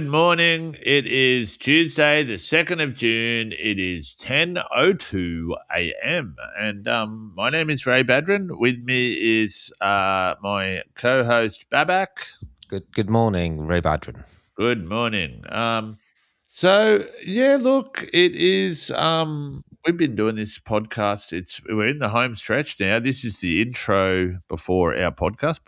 Good morning. It is Tuesday, the 2nd of June. It is 10:02 a.m. And my name is Ray Badrin. With me is my co-host Babak. Good morning, Ray Badrin. Good morning. Look, it is we've been doing this podcast. We're in the home stretch now. This is the intro before our podcast,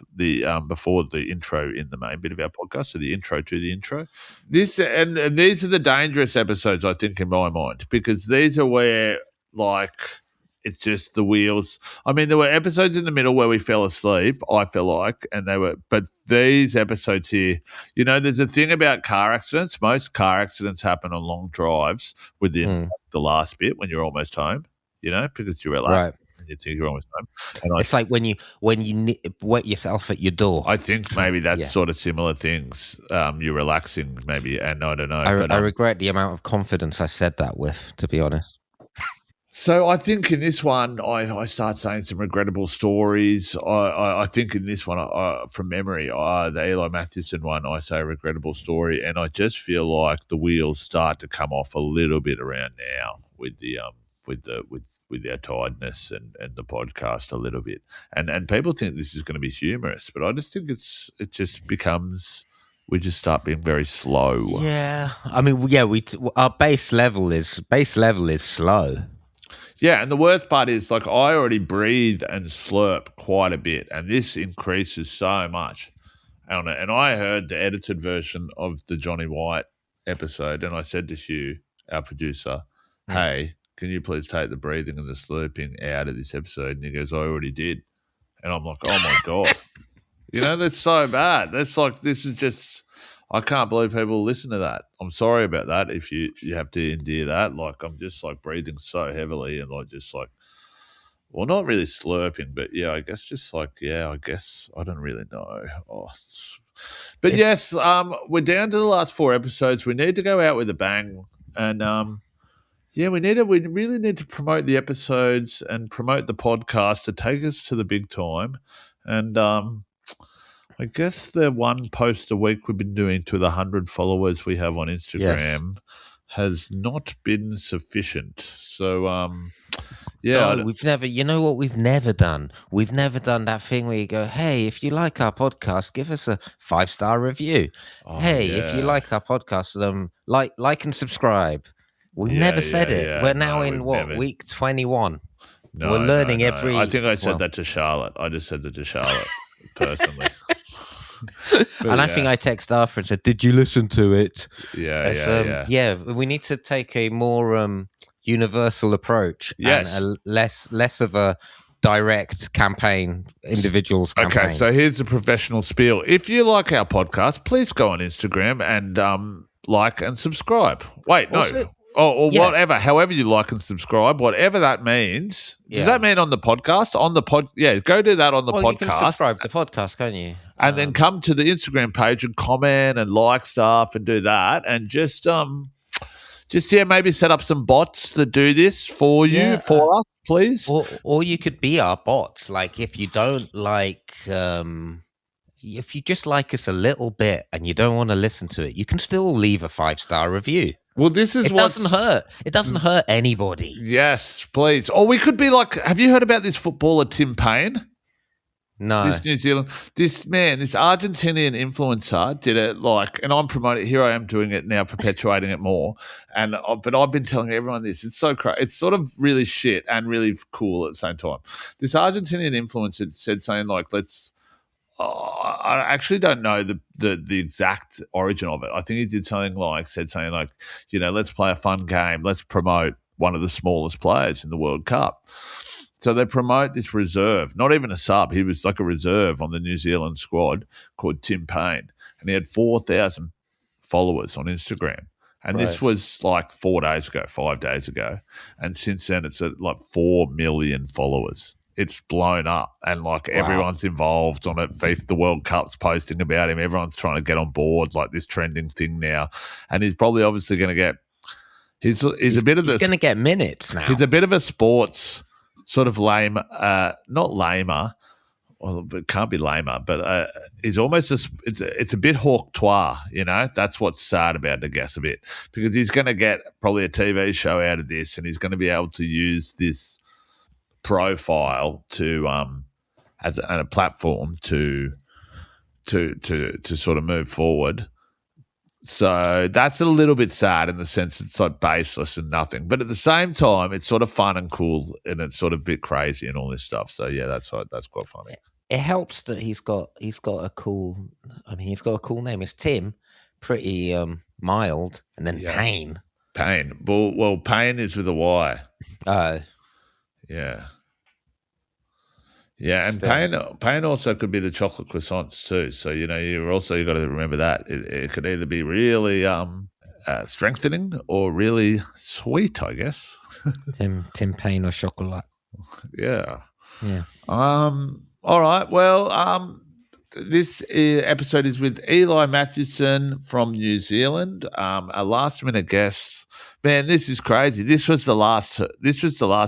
before the intro in the main bit of our podcast, so the intro to the intro. And these are the dangerous episodes, I think, in my mind, because these are where it's just the wheels. I mean, there were episodes in the middle where we fell asleep, I feel like, but these episodes here, there's a thing about car accidents. Most car accidents happen on long drives within the last bit when you're almost home, because you're relaxed. Right. And you think you're almost home. It's like when you wet yourself at your door. I think maybe that's sort of similar things. You're relaxing maybe, and I don't know. I regret the amount of confidence I said that with, to be honest. So I think in this one, I start saying some regrettable stories. I think in this one, from memory, the Eli Matthewson one, I say a regrettable story, and I just feel like the wheels start to come off a little bit around now with our tiredness and the podcast a little bit, and people think this is going to be humorous, but I just think it just becomes. We just start being very slow. Yeah, I mean, our base level is slow. Yeah, and the worst part is, I already breathe and slurp quite a bit, and this increases so much. And I heard the edited version of the Johnny White episode, and I said to Hugh, our producer, hey, can you please take the breathing and the slurping out of this episode? And he goes, I already did. And I'm like, oh, my God. That's so bad. That's this is just... I can't believe people listen to that. I'm sorry about that if you have to endure that. I'm just breathing so heavily and well, not really slurping, but yeah, I guess just I guess I don't really know. But yes, we're down to the last 4 episodes. We need to go out with a bang, and we really need to promote the episodes and promote the podcast to take us to the big time, and I guess the one post a week we've been doing to the 100 followers we have on Instagram has not been sufficient. So, we've never. You know what we've never done? We've never done that thing where you go, "Hey, if you like our podcast, give us a 5-star review." If you like our podcast, like and subscribe. We've never said it. We're now in week 21. No, we're learning every. I think I said that to Charlotte. I just said that to Charlotte personally. I think I texted Arthur and said, "Did you listen to it?" Yeah. We need to take a more universal approach. Yes, and less of a direct campaign, individuals campaign. Okay, so here's the professional spiel. If you like our podcast, please go on Instagram and like and subscribe. Wait, no. Whatever, however you like and subscribe, whatever that means. Does that mean on the podcast? Go do that on the podcast. You can subscribe to the podcast, can't you? And then come to the Instagram page and comment and like stuff and do that, and just maybe set up some bots that do this for you, for us, please. Or you could be our bots. If you don't like if you just like us a little bit and you don't want to listen to it, you can still leave a 5-star review. Well, it doesn't hurt. It doesn't hurt anybody. Yes, please. Or we could be have you heard about this footballer, Tim Payne? No. This New Zealand, this Argentinian influencer did it and I'm promoting it. Here I am doing it now, perpetuating it more. But I've been telling everyone this. It's so crazy. It's sort of really shit and really cool at the same time. This Argentinian influencer said something I actually don't know the exact origin of it. I think he did something said something like, let's play a fun game. Let's promote one of the smallest players in the World Cup. So they promote this reserve, not even a sub. He was like a reserve on the New Zealand squad called Tim Payne. And he had 4,000 followers on Instagram. And this was 4 days ago, 5 days ago. And since then, it's at 4 million followers. It's blown up, and everyone's involved on it. FIFA, the World Cup's posting about him. Everyone's trying to get on board this trending thing now, and he's probably obviously going to get. He's going to get minutes now. He's a bit of a sports sort of lame, not lamer. well, it can't be lamer, but he's almost it's a bit hawk-tois, you know. That's what's sad about the guest a bit, because he's going to get probably a TV show out of this, and he's going to be able to use this profile to as a platform to sort of move forward. So that's a little bit sad in the sense it's like baseless and nothing, but at the same time, it's sort of fun and cool, and it's sort of a bit crazy and all this stuff. So yeah, that's quite funny. It helps that he's got a cool. I mean, he's got a cool name. It's Tim, pretty mild, and then Payne. Payne. Well, Payne is with a Y. Oh, yeah. Yeah, and Payne also could be the chocolate croissants too. So you got to remember that it could either be really strengthening or really sweet, I guess. Tim Payne or chocolate. Yeah. Yeah. All right. Well, this episode is with Eli Matthewson from New Zealand. A last-minute guest. Man, this is crazy. This was the last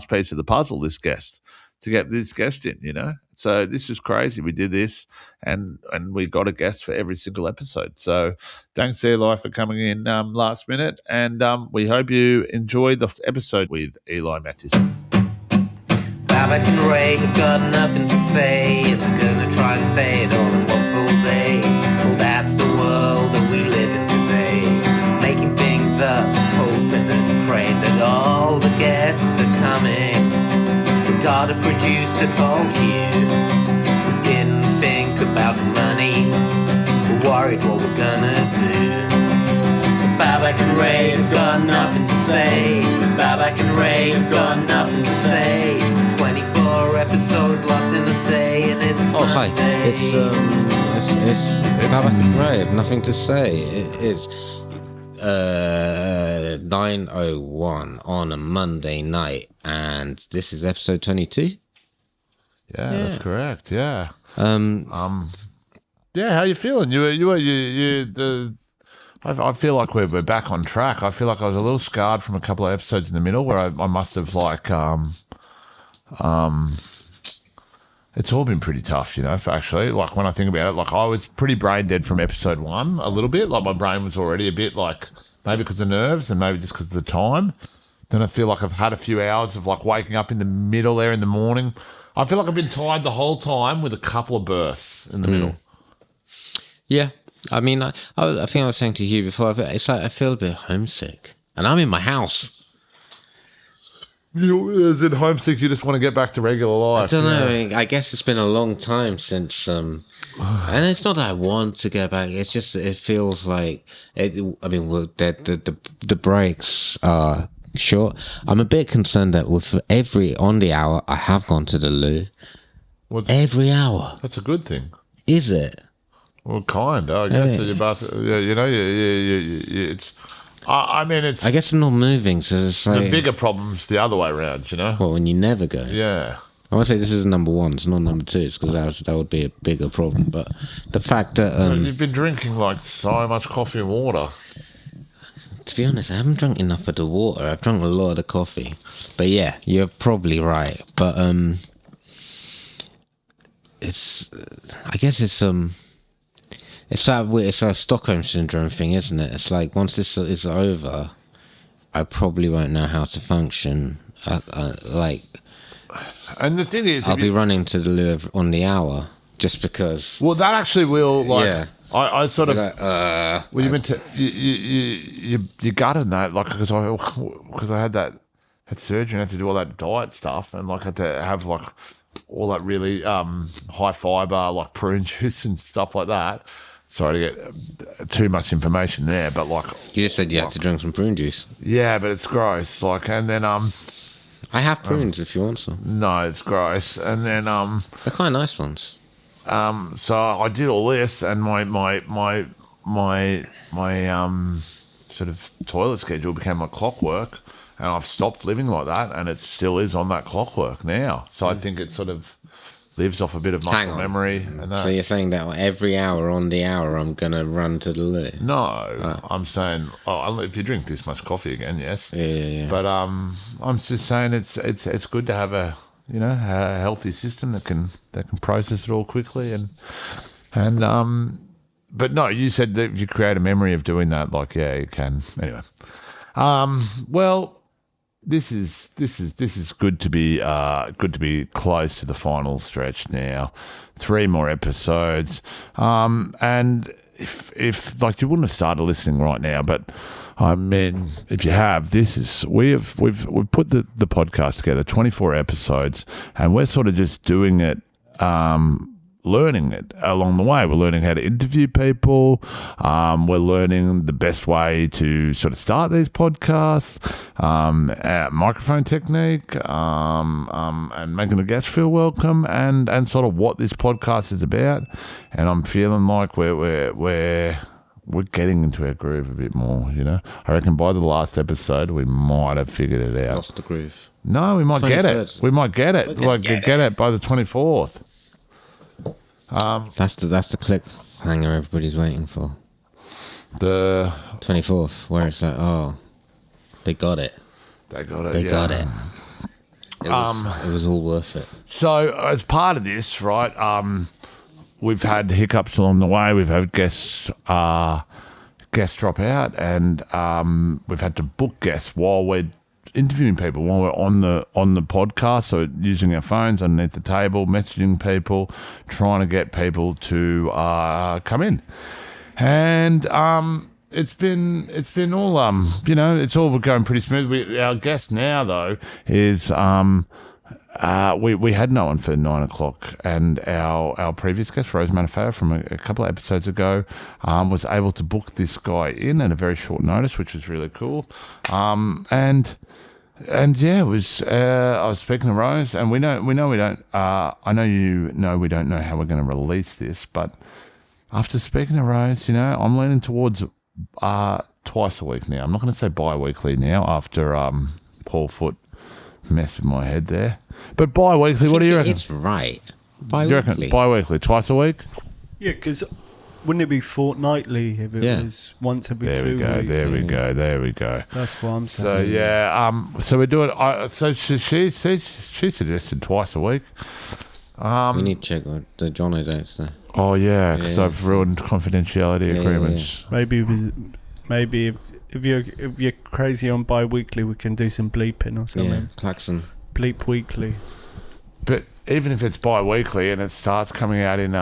piece of the puzzle. This guest. To get this guest in, so this is crazy. We did this, and we got a guest for every single episode. So thanks, Eli, for coming in last minute, and we hope you enjoy the episode with Eli Matthewson. Babak and Ray have got nothing to say, and they're gonna try and say it all in one full day. Well, that's the world that we live in today, making things up, hoping and praying that all the guests are coming. Got a producer called you. We didn't think about the money. We're worried what we're gonna do. Babak and Ray have got nothing to say. Babak and Ray have got nothing to say. 24 episodes locked in a day, and it's Monday. Hi. It's Babak and Ray have nothing to say. It's 9:01 on a Monday night, and this is episode 22. Yeah, that's correct. Yeah. Yeah. How you feeling? I feel like we're back on track. I feel like I was a little scarred from a couple of episodes in the middle where I must have it's all been pretty tough, actually. Like when I think about it, like I was pretty brain dead from episode 1 a little bit. Like my brain was already a bit like maybe because of nerves and maybe just because of the time. Then I feel like I've had a few hours of like waking up in the middle there in the morning. I feel like I've been tired the whole time with a couple of bursts in the middle. Yeah. I mean, I think I was saying to you before, it's like I feel a bit homesick. And I'm in my house. Is it homesick? You just want to get back to regular life? I don't know. I guess it's been a long time since, and it's not that I want to get back. It's just it feels like it. I mean, the breaks are short. I'm a bit concerned that with on the hour, I have gone to the loo. Every hour. That's a good thing. Is it? Well, kind of. I guess you're about to, it's. I mean, it's. I guess I'm not moving, so it's like the bigger problem's the other way around. Well, when you never go. Yeah. I would say this is number 1. It's not number 2, because that would be a bigger problem. But the fact that you've been drinking like so much coffee and water. To be honest, I haven't drunk enough of the water. I've drunk a lot of the coffee. But yeah, you're probably right. But it's. I guess it's it's a Stockholm syndrome thing, isn't it? It's like once this is over, I probably won't know how to function. And the thing is, I'll be running to the loo on the hour just because. Well, that actually will. Like, yeah. I sort of. Like, well, you meant to you gutted that because I had surgery and had to do all that diet stuff and like had to have like all that really high fiber like prune juice and stuff like that. Sorry to get too much information there, but like you just said you had to drink some prune juice. Yeah, but it's gross. Like, and then I have prunes if you want some. No, it's gross. And then they're quite nice ones. So I did all this, and my sort of toilet schedule became my clockwork, and I've stopped living like that, and it still is on that clockwork now. So I think it sort of lives off a bit of muscle memory. And that. So you're saying that every hour on the hour I'm going to run to the loo? No, I'm saying if you drink this much coffee again, yes. Yeah. But I'm just saying it's good to have a you know, a healthy system that can process it all quickly, and but no, you said that if you create a memory of doing that, like, yeah, you can. Anyway, well, this is good to be close to the final stretch now. 3 more episodes, and if like you wouldn't have started listening right now, but I mean, if you have, we've put the podcast together, 24 episodes, and we're sort of just doing it, learning it along the way. We're learning how to interview people. We're learning the best way to sort of start these podcasts, microphone technique, and making the guests feel welcome, and sort of what this podcast is about. And I'm feeling like we're getting into our groove a bit more, you know. I reckon by the last episode we might have figured it out. Lost the groove. No, we might get it. We might get it. Get it by the 24th. That's the cliffhanger everybody's waiting for. The 24th, where it's like, oh, they got it. They got it. They got it. It was all worth it. So as part of this, right, we've had hiccups along the way. We've had guests drop out, and we've had to book guests while we're interviewing people, while we're on the podcast. So using our phones underneath the table, messaging people, trying to get people to come in, and it's been all you know, it's all going pretty smooth. Our guest now though is we had no one for 9 o'clock, and our previous guest, Rose Matafeo, from a couple of episodes ago, was able to book this guy in at a very short notice, which was really cool. And yeah, it was. I was speaking to Rose, and we know we don't. I know you know we don't know how we're going to release this, but after speaking to Rose, you know, I'm leaning towards twice a week now. I'm not going to say bi-weekly now after Paul Foot messed with my head there, but bi-weekly. What do you reckon? It's right. Bi-weekly. You reckon bi-weekly, twice a week? Yeah, because wouldn't it be fortnightly if it was once every 2 weeks? There we go. That's what I'm saying. So yeah, so we do it. So she suggested twice a week. We need to check what the Johnny dates there. Oh yeah, because I've ruined confidentiality agreements. Yeah. Maybe if you're crazy on bi-weekly, we can do some bleeping or something. Yeah, klaxon. Bleep weekly. But even if it's bi-weekly and it starts coming out in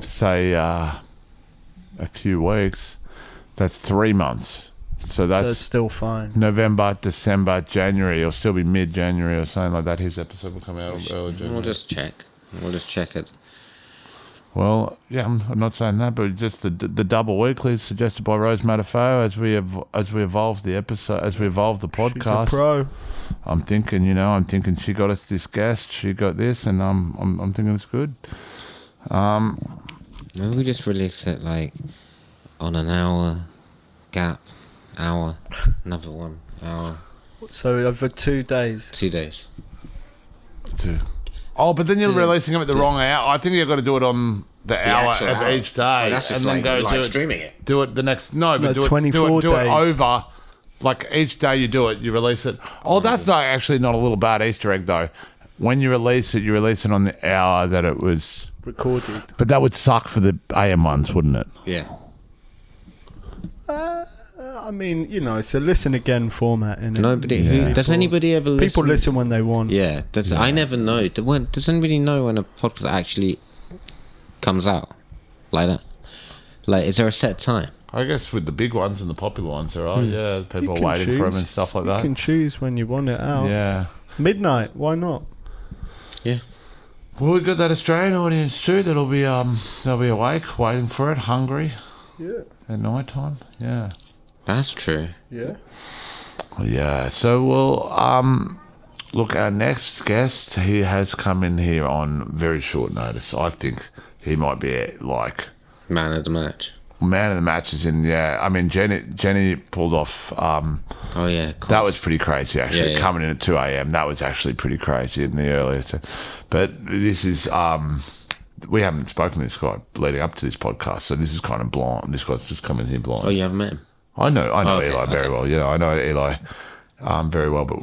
say a few weeks, that's 3 months. So that's still fine. November, December, January. It'll still be mid-January or something like that. His episode will come out early January. We'll just check it. Well, yeah, I'm not saying that, but just the double weekly suggested by Rose Matafeo as we evolve the episode, as we evolve the podcast. She's a pro. I'm thinking she got us this guest, she got this, and I'm thinking it's good. Maybe we just release it like on an hour gap, another 1 hour. So over 2 days. 2 days. 2. Oh, but then you're releasing them at the wrong hour. I think you've got to do it on the hour of each day. Well, that's just and then live streaming it. Do it the next. No, but do it 24 do it days. over. Like each day you do it, you release it. Oh, that's not actually not a little bad Easter egg though. When you release it on the hour that it was recorded. But that would suck for the AM ones, wouldn't it? Yeah. I mean, you know, it's a listen again format. Does anybody ever listen? People listen when they want. Yeah. I never know. Does anybody know when a podcast actually comes out like that? Like, is there a set time? I guess with the big ones and the popular ones, there are. Yeah, people are waiting for them and stuff like that. You can choose when you want it out. Yeah. Midnight, why not? Yeah. Well, we've got that Australian audience too that'll be awake, waiting for it, hungry. Yeah. At night time. Yeah. That's true. Yeah. Yeah. So we'll look, our next guest, he has come in here on very short notice. I think he might be like man of the match. Man of the match is in, yeah. I mean, Jenny pulled off. Oh yeah, that was pretty crazy actually. Yeah. Coming in at 2 a.m. That was actually pretty crazy in the earliest. But this is we haven't spoken to this guy leading up to this podcast, so this is kind of blind. This guy's just come in here blind. Oh, you haven't met him? I know Eli very well. Yeah, I know Eli. very well, but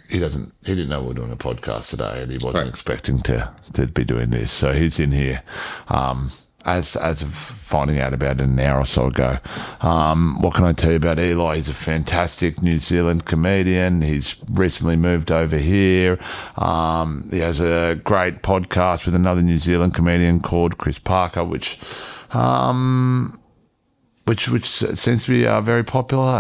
he didn't know we were doing a podcast today, and he wasn't expecting to be doing this. So he's in here as of finding out about it an hour or so ago. What can I tell you about Eli? He's a fantastic New Zealand comedian. He's recently moved over here. He has a great podcast with another New Zealand comedian called Chris Parker, which seems to be very popular,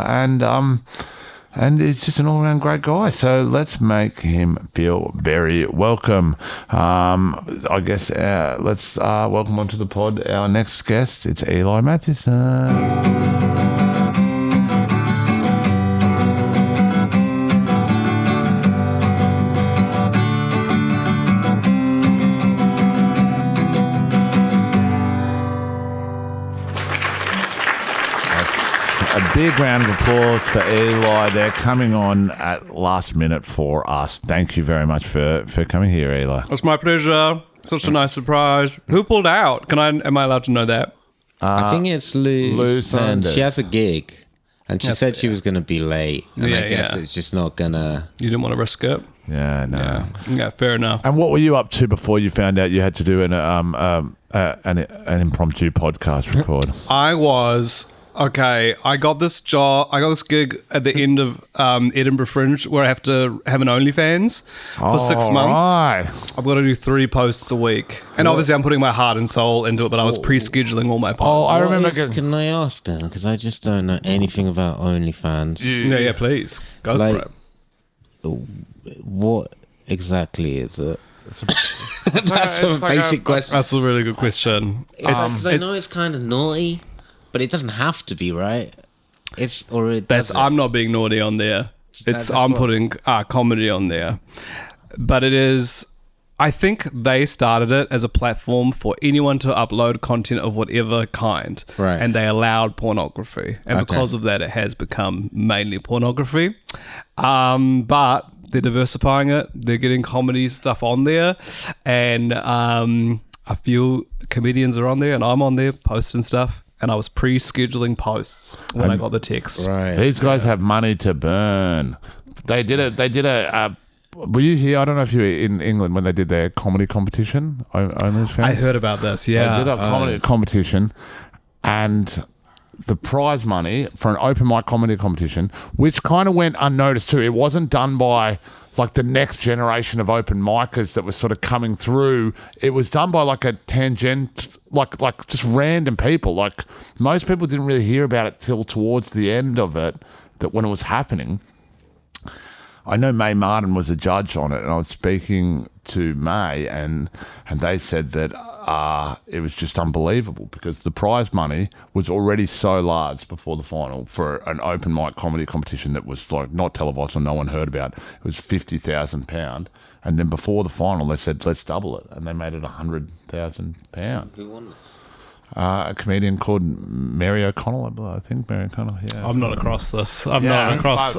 and he's just an all-around great guy. So let's make him feel very welcome. I guess let's welcome onto the pod our next guest. It's Eli Matthewson. A big round of applause for Eli. They're coming on at last minute for us. Thank you very much for coming here, Eli. It's my pleasure. Such a nice surprise. Who pulled out? Am I allowed to know that? I think it's Lou Sanders. She has a gig, and she said she was going to be late, and I guess it's just not going to... You didn't want to risk it? Yeah, no. Yeah, fair enough. And what were you up to before you found out you had to do an impromptu podcast record? I got this gig at the end of Edinburgh Fringe where I have to have an OnlyFans for 6 months. Right. I've got to do 3 posts a week. And obviously I'm putting my heart and soul into it, but I was pre-scheduling all my posts. Oh, I remember. Can I ask then? Because I just don't know anything about OnlyFans. Yeah, please. Go for it. What exactly is it? That's a basic question. That's a really good question. I know it's kind of naughty. But it doesn't have to be, right? I'm not being naughty on there. I'm putting comedy on there. But it is... I think they started it as a platform for anyone to upload content of whatever kind. Right. And they allowed pornography. And because of that, it has become mainly pornography. But they're diversifying it. They're getting comedy stuff on there. And a few comedians are on there, and I'm on there posting stuff. And I was pre-scheduling posts when I got the text. Right. These guys have money to burn. They did a were you here? I don't know if you were in England when they did their comedy competition. OnlyFans. I heard about this, yeah. They did a comedy competition, and the prize money for an open mic comedy competition, which kind of went unnoticed too. It wasn't done by like the next generation of open micers that was sort of coming through. It was done by like a tangent, like just random people. Like most people didn't really hear about it till towards the end of it, that when it was happening. I know May Martin was a judge on it, and I was speaking to May, and they said that it was just unbelievable because the prize money was already so large before the final for an open mic comedy competition that was like not televised or no one heard about. It was £50,000, and then before the final they said let's double it, and they made it £100,000. Who won this? A comedian called Mary O'Connell, I think. Mary O'Connell, yeah. I'm not across this. I'm not across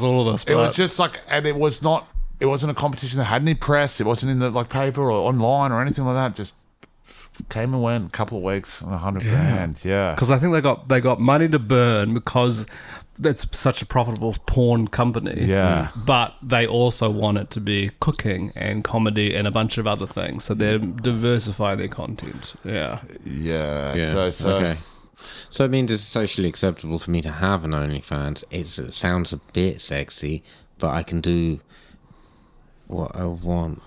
all of this. But it was just like, and it wasn't a competition that had any press. It wasn't in the like paper or online or anything like that. Just came and went, a couple of weeks, and $100,000. Yeah, because I think they got money to burn because that's such a profitable porn company. Yeah, but they also want it to be cooking and comedy and a bunch of other things. So they're diversifying their content. Yeah. So okay. So it means it's socially acceptable for me to have an OnlyFans. It sounds a bit sexy, but I can do what I want.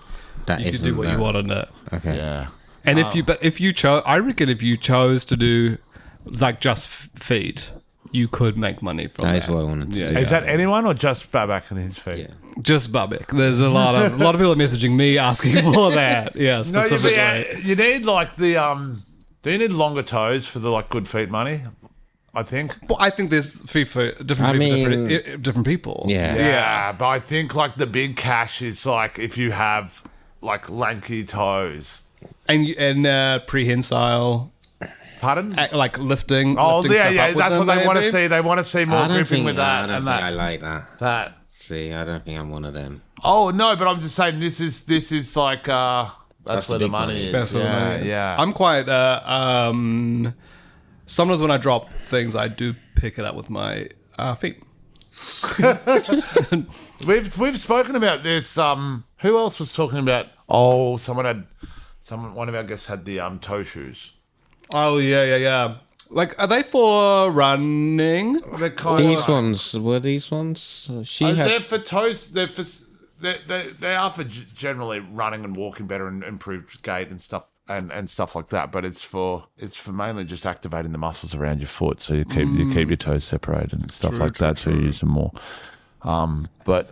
You can do what you want on it. Okay. Yeah. And if you chose, I reckon if you chose to do like just feet, you could make money from that. That is what I wanted to do. Is that anyone or just Babak and his feet? Yeah. Just Babak. There's a lot of people messaging me asking for that. Yeah, specifically. No, you need like the do you need longer toes for the like good feet money? I think. Well, I think there's feet for different people. Yeah. But I think like the big cash is like if you have like lanky toes and prehensile. Pardon? Like lifting. Oh, lifting yeah. That's what they want to see. They want to see more gripping with that. I don't think I like that. That. See, I don't think I'm one of them. Oh no, but I'm just saying this is like that's where the money is. That's where the money is. Yeah. I'm quite. Sometimes when I drop things, I do pick it up with my feet. We've spoken about this. Who else was talking about? Oh, one of our guests had the toe shoes. Oh yeah. Like, are they for running? They're kind These of ones were these ones. they're for toes. They are for generally running and walking better and improved gait and stuff and stuff like that. But it's for mainly just activating the muscles around your foot, so you keep your toes separated and stuff like that. So you use them more. But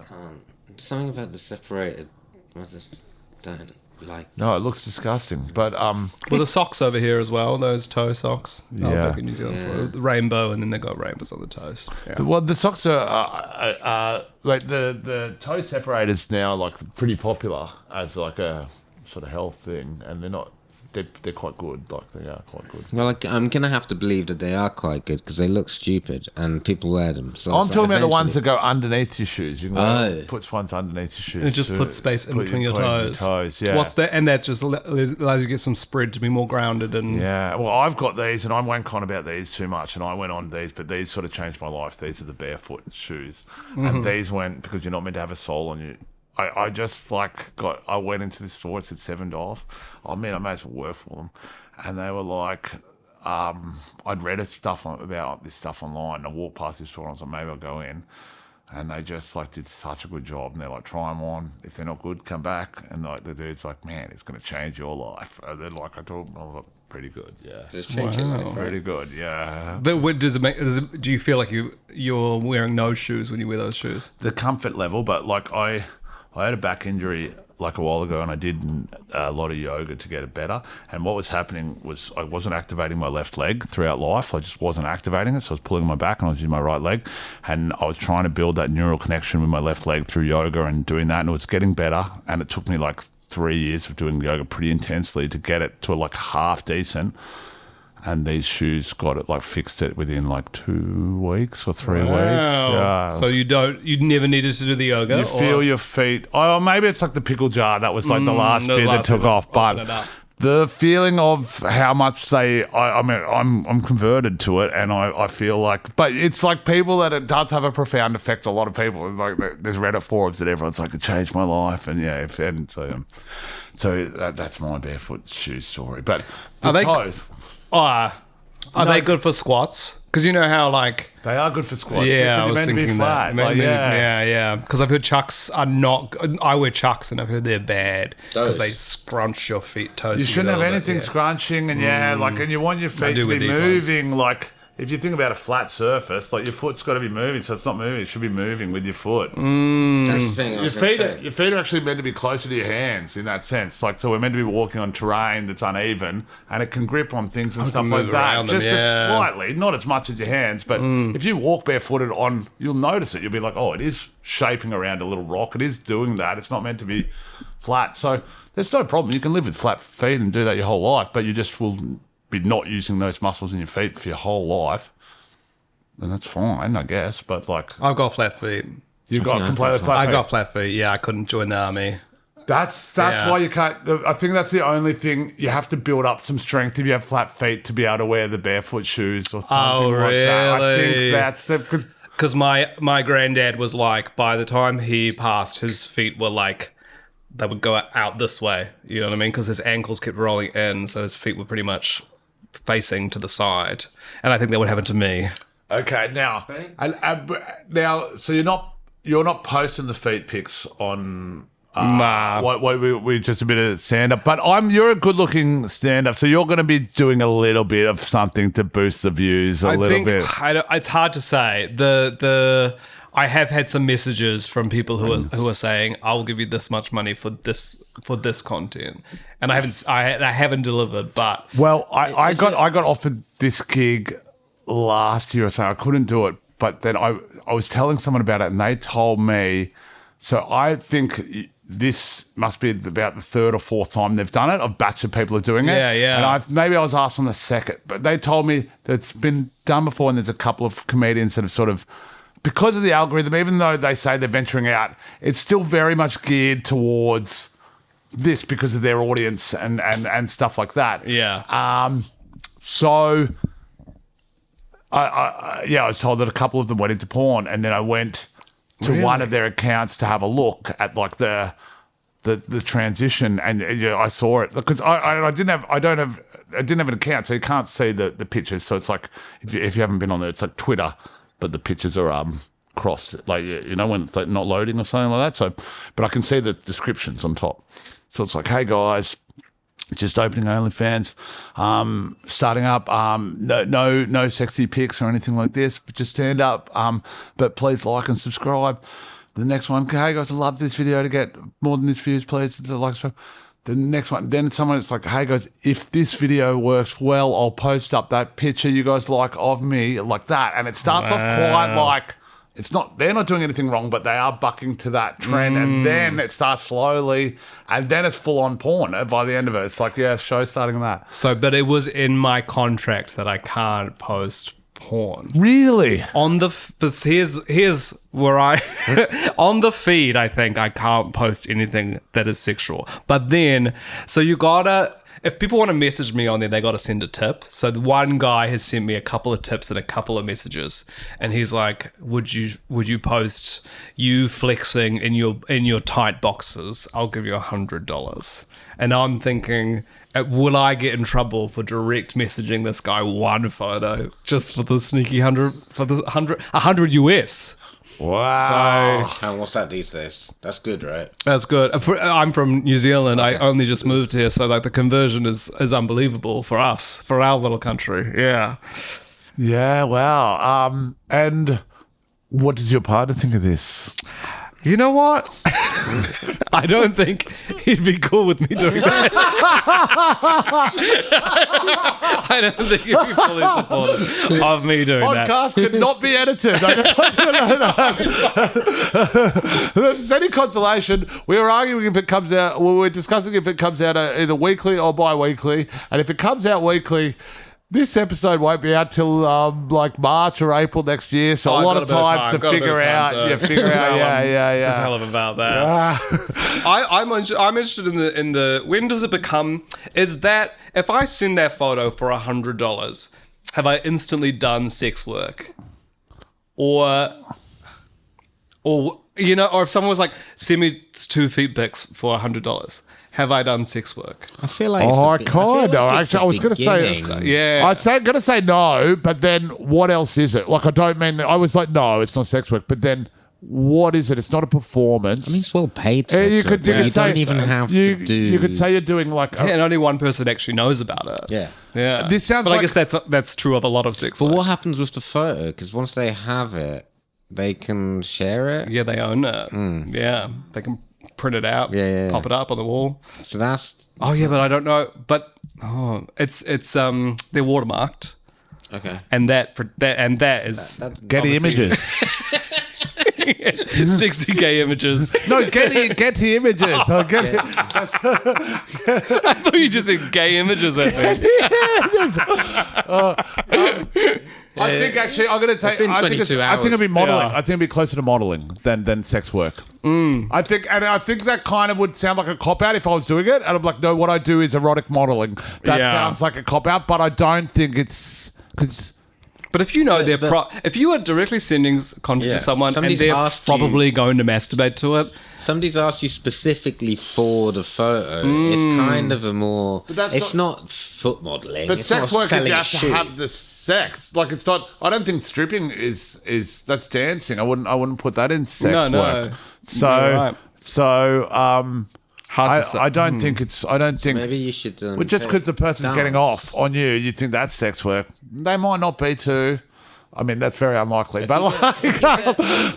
something about the separated. I just don't like. No, it looks disgusting. But well, the socks over here as well. Those toe socks. Yeah. Back in New Zealand, the rainbow, and then they got rainbows on the toes. Yeah. the socks are like the toe separators now, like pretty popular as like a sort of health thing, and they're not. They're quite good. Like they are quite good. Well, I'm gonna have to believe that they are quite good because they look stupid and people wear them. So I'm talking about the ones that go underneath your shoes. You can put ones underneath your shoes. And it just puts space in between your toes. Yeah. What's that? And that just allows you to get some spread to be more grounded. And yeah. Well, I've got these, and I won't on about these too much. And I went on these, but these sort of changed my life. These are the barefoot shoes, and these went because you're not meant to have a sole on you. I just I went into the store, it said $7. I mean, I may as well work for them. And they were like, I'd read about this stuff online. I walked past the store and I was like, maybe I'll go in. And they just did such a good job. And they're like, try them on. If they're not good, come back. And the dude's like, man, it's going to change your life. And then I told them, I was like, pretty good, yeah. Just change your life, right? Pretty good, yeah. But do you feel like you're wearing no shoes when you wear those shoes? The comfort level, but I had a back injury a while ago, and I did a lot of yoga to get it better. And what was happening was I wasn't activating my left leg throughout life. I just wasn't activating it. So I was pulling my back and I was using my right leg. And I was trying to build that neural connection with my left leg through yoga and doing that. And it was getting better. And it took me 3 years of doing yoga pretty intensely to get it to half decent. And these shoes got it fixed it within 2 weeks or 3 weeks. Yeah. So you never needed to do the yoga. You feel your feet. Oh, maybe it's the pickle jar. That was the last bit that took off. But the feeling of how much I'm converted to it, and I feel but it's people that it does have a profound effect. A lot of people, there's Reddit forums that everyone's it changed my life, and so that's my barefoot shoe story. But the toes. Are they good for squats? Because you know how they are good for squats. Yeah, I was thinking meant to be flat. Yeah. Because I've heard Chucks are not. I wear Chucks and I've heard they're bad because they scrunch your toes. You shouldn't have anything scrunching, and and you want your feet to be moving. If you think about a flat surface, your foot's got to be moving, so it's not moving. It should be moving with your foot. That's the thing. Your feet are actually meant to be closer to your hands in that sense. So we're meant to be walking on terrain that's uneven, and it can grip on things and stuff like that. Just slightly, not as much as your hands. But if you walk barefooted you'll notice it. You'll be like, oh, it is shaping around a little rock. It is doing that. It's not meant to be flat. So there's no problem. You can live with flat feet and do that your whole life, but you just will be not using those muscles in your feet for your whole life, and that's fine, I guess. But I've got flat feet. You've got completely flat feet. I got flat feet. Yeah, I couldn't join the army. That's why you can't. I think that's the only thing. You have to build up some strength if you have flat feet to be able to wear the barefoot shoes or something like that. I think that's because my granddad was by the time he passed, his feet were they would go out this way. You know what I mean? Because his ankles kept rolling in, so his feet were pretty much facing to the side, and I think that would happen to me. Okay, now, so you're not posting the feet pics on. We just a bit of stand up, but you're a good looking stand up, so you're going to be doing a little bit of something to boost the views a little bit. It's hard to say. I have had some messages from people who are saying, "I'll give you this much money for this content," and I haven't delivered. But I got offered this gig last year or so. I couldn't do it, but then I was telling someone about it, and they told me. So I think this must be about the third or fourth time they've done it. A batch of people are doing it. Yeah. And maybe I was asked on the second, but they told me that it's been done before, and there's a couple of comedians that have sort of. Because of the algorithm, even though they say they're venturing out, it's still very much geared towards this because of their audience and stuff like that. Yeah. So I was told that a couple of them went into porn, and then I went to one of their accounts to have a look at like the transition, and I saw it because I didn't have an account, so you can't see the pictures. So it's like if you haven't been on there, it's like Twitter, but the pictures are crossed, like when it's like not loading or something like that. So, but I can see the descriptions on top. So it's like, hey guys, just opening OnlyFans, starting up. No sexy pics or anything like this. But just stand up. But please like and subscribe. The next one, hey guys, I love this video to get more than this views, please. Like, the next one, then it's like, hey guys, if this video works well, I'll post up that picture you guys like of me, like that. And it starts off quite like, they're not doing anything wrong, but they are bucking to that trend. And then it starts slowly, and then it's full on porn by the end of it. It's like, show's starting that. So, but it was in my contract that I can't post porn. Really? But here's where I on the feed, I think I can't post anything that is sexual. But then, so you gotta, if people want to message me on there, they gotta send a tip. So the one guy has sent me a couple of tips and a couple of messages, and he's like, would you post you flexing in your tight boxes? I'll give you $100. And I'm thinking, will I get in trouble for direct messaging this guy one photo just for the sneaky 100 US? Wow. And what's that these days? That's good, right? That's good. I'm from New Zealand. Okay. I only just moved here, so like the conversion is unbelievable for us, for our little country. Yeah. Yeah, wow. And what does your partner think of this? You know what? I don't think he'd be cool with me doing that. I don't think he'd be fully supportive of me doing that. Podcast could not be edited. I just want you to know that. If there's any consolation, we were arguing if it comes out, we were discussing if it comes out either weekly or bi-weekly. And if it comes out weekly, this episode won't be out till like March or April next year, so a lot of time to figure out. Yeah, tell him about that. I'm interested in the when does it become? Is that if I send that photo for $100, have I instantly done sex work, or or if someone was like, send me 2 feet pics for $100. Have I done sex work? I feel like. Actually, I was going to say. Yeah. I'm going to say no, but then what else is it? Like, I don't mean that. I was like, no, it's not sex work. But then what is it? It's not a performance. I mean, it's well paid sex work. You don't even have to do. You could say you're doing like. And only one person actually knows about it. Yeah. Yeah. This sounds but like. I guess that's true of a lot of sex work. But what happens with the photo? Because once they have it, they can share it. Yeah, they own it. Yeah. They can print it out, pop it up on the wall. So that's. Oh yeah, but I don't know. But it's they're watermarked. Okay. And that is Getty Images. 60K images. No, Getty Images. Oh, I thought you just said gay images at me. I think actually I'm going to take. I think it'll be modeling. I think it'll be closer to modeling than sex work. I think that kind of would sound like a cop out if I was doing it, and I'm like, no, what I do is erotic modeling. That sounds like a cop out, but I don't think it's because. But if you know if you are directly sending content to someone and they're probably going to masturbate to it. Somebody's asked you specifically for the photo. It's kind of a more. It's not foot modelling. But it's sex not work is you have shoe. to have the sex. Like it's not. I don't think stripping is that's dancing. I wouldn't put that in sex work. So hard to say. I don't think it's. I don't think. Maybe you should. Just because the person's getting off on you, you think that's sex work. They might not be too. I mean, that's very unlikely. But like,